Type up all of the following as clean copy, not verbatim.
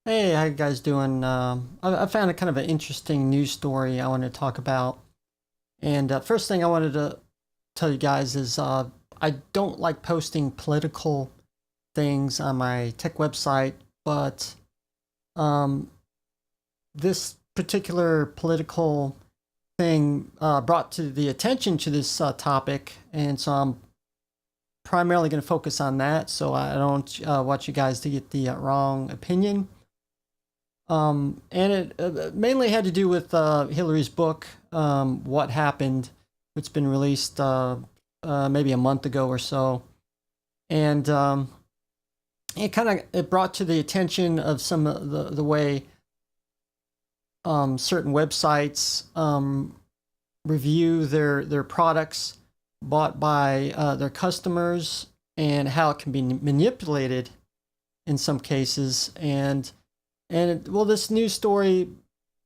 Hey, how you guys doing? I found a kind of an interesting news story I want to talk about. And first thing I wanted to tell you guys is I don't like posting political things on my tech website, but um, this particular political thing brought to the attention to this topic, and so I'm primarily going to focus on that, so I don't want you guys to get the wrong opinion. And it mainly had to do with Hillary's book, What Happened, which has been released maybe a month ago or so. And it brought to the attention of some of the way certain websites review their products bought by their customers, and how it can be manipulated in some cases. Well, this news story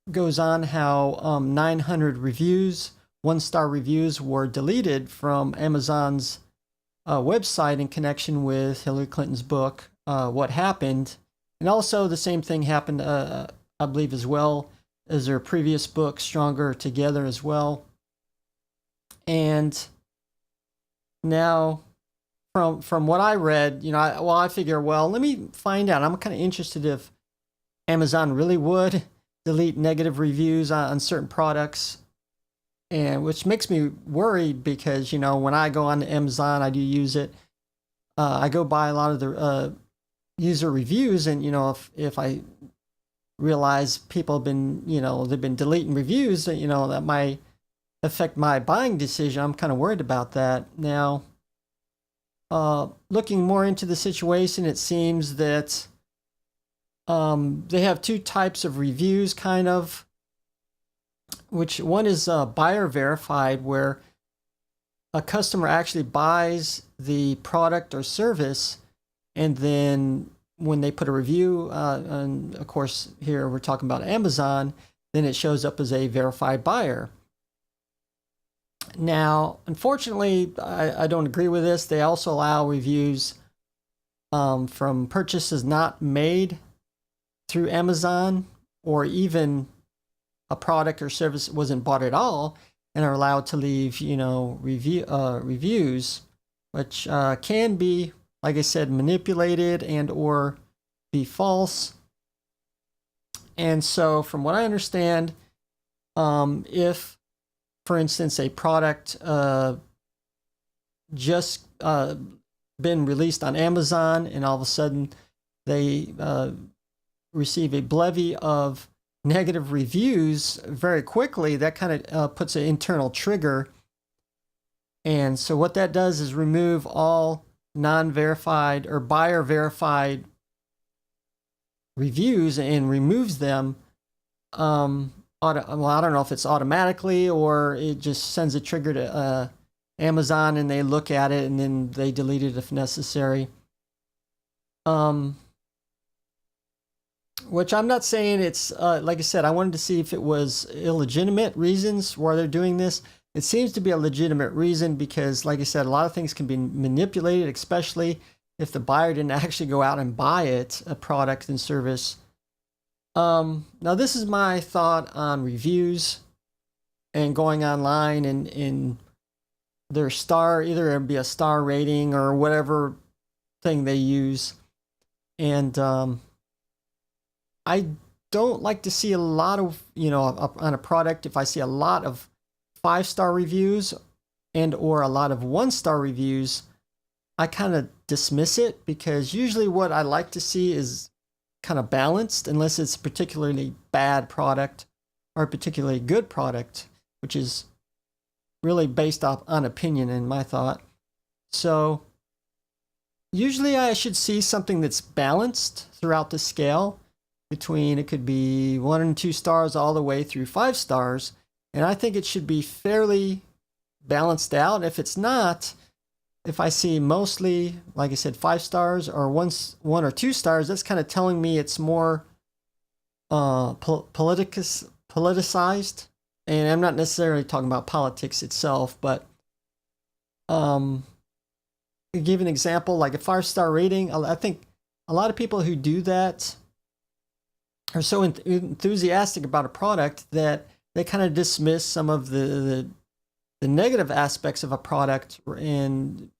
goes on how 900 reviews, 1-star reviews, were deleted from Amazon's website in connection with Hillary Clinton's book, What Happened. And also, the same thing happened, I believe, as well as her previous book, Stronger Together, as well. And now, from what I read, I figure, well, let me find out. I'm kind of interested if Amazon really would delete negative reviews on certain products, and which makes me worry because when I go on Amazon, I do use it. I go by a lot of the user reviews, and if I realize people have been they've been deleting reviews, that might affect my buying decision. I'm kind of worried about that now. Looking more into the situation, it seems that they have two types of reviews, kind of, which one is buyer verified, where a customer actually buys the product or service, and then when they put a review, and of course here we're talking about Amazon, then it shows up as a verified buyer. Now, unfortunately, I don't agree with this. They also allow reviews from purchases not made through Amazon, or even a product or service wasn't bought at all, and are allowed to leave reviews, which can be, like I said, manipulated and or be false. And so from what I understand, if, for instance, a product just been released on Amazon, and all of a sudden they receive a bevy of negative reviews very quickly, that kind of puts an internal trigger. And so what that does is remove all non-verified or buyer verified reviews, and removes them. Well, I don't know if it's automatically, or it just sends a trigger to Amazon, and they look at it and then they delete it if necessary. Which I'm not saying it's, like I said, I wanted to see if it was illegitimate reasons why they're doing this. It seems to be a legitimate reason because, like I said, a lot of things can be manipulated, especially if the buyer didn't actually go out and buy it, a product and service. Now, this is my thought on reviews and going online and their star, either it'd be a star rating or whatever thing they use. And I don't like to see a lot of, on a product, if I see a lot of 5-star reviews and or a lot of 1-star reviews, I kind of dismiss it, because usually what I like to see is kind of balanced, unless it's a particularly bad product or a particularly good product, which is really based off on opinion in my thought. So usually I should see something that's balanced throughout the scale between, it could be 1 and 2 stars all the way through 5 stars. And I think it should be fairly balanced out. If it's not, if I see mostly, like I said, 5 stars or 1 or 2 stars, that's kind of telling me it's more politicized. And I'm not necessarily talking about politics itself, but to give an example, like a 5-star rating, I think a lot of people who do that are so enthusiastic about a product that they kind of dismiss some of the negative aspects of a product, and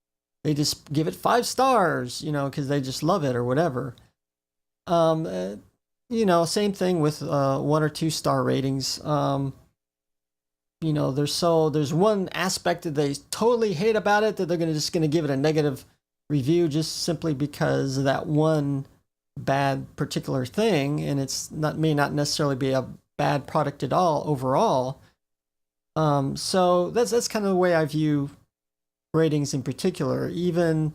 they just give it 5 stars, because they just love it or whatever. Same thing with 1 or 2 star ratings. There's one aspect that they totally hate about it that they're just gonna give it a negative review just simply because of that one bad particular thing, and may not necessarily be a bad product at all overall. So that's kind of the way I view ratings in particular. Even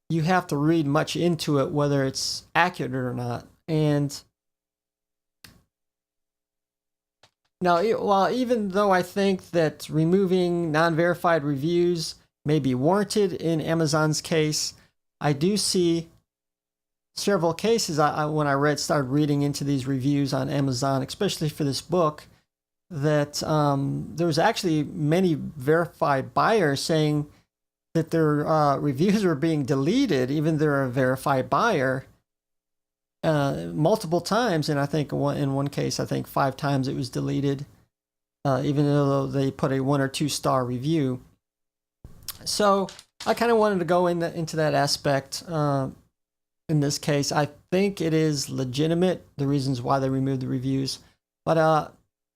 you have to read much into it whether it's accurate or not. And now, while even though I think that removing non-verified reviews may be warranted in Amazon's case, I do see several cases when I started reading into these reviews on Amazon, especially for this book, that there was actually many verified buyers saying that their reviews were being deleted, even though they're a verified buyer, multiple times. And I think in one case, I think 5 times it was deleted, even though they put a 1 or 2 star review. So I kind of wanted to go into that aspect. In this case, I think it is legitimate, the reasons why they removed the reviews. But,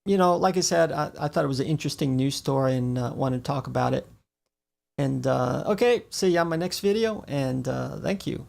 like I said, I thought it was an interesting news story and wanted to talk about it. And, okay, see you on my next video, and thank you.